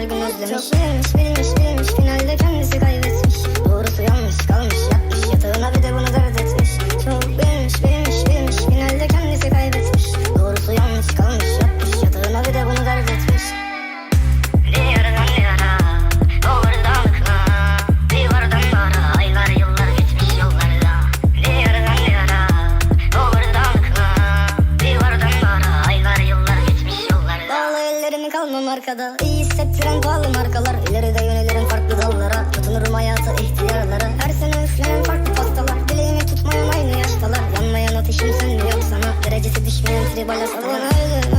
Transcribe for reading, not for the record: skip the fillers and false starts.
gün özlemiş. Çok bilmiş finalde kendisi kaybetmiş. Doğrusu yanlış kalmış, yatmış yatağına bir de bunu dert etmiş. Çok bilmiş finalde kendisi kaybetmiş. Doğrusu yanlış kalmış, yatmış yatağına bir de bunu dert etmiş. Diyardan diyara, doğrudan kına, divardan bara, aylar yıllar geçmiş yollarda. Diyardan diyara, doğrudan kına, divardan bara, aylar yıllar geçmiş yollarda. Bağlı ellerimi kalmam arkada, iyi hissettiren pahalı markalar. İleride yönelirim farklı dallara, tutunurum hayata ihtiyarlara. Her sene üflenen farklı pastalar, dileğimi tutmayan aynı yaştalar. Yanmayan ateşim sende yok sana, derecesi düşmeyen tribal hastalar.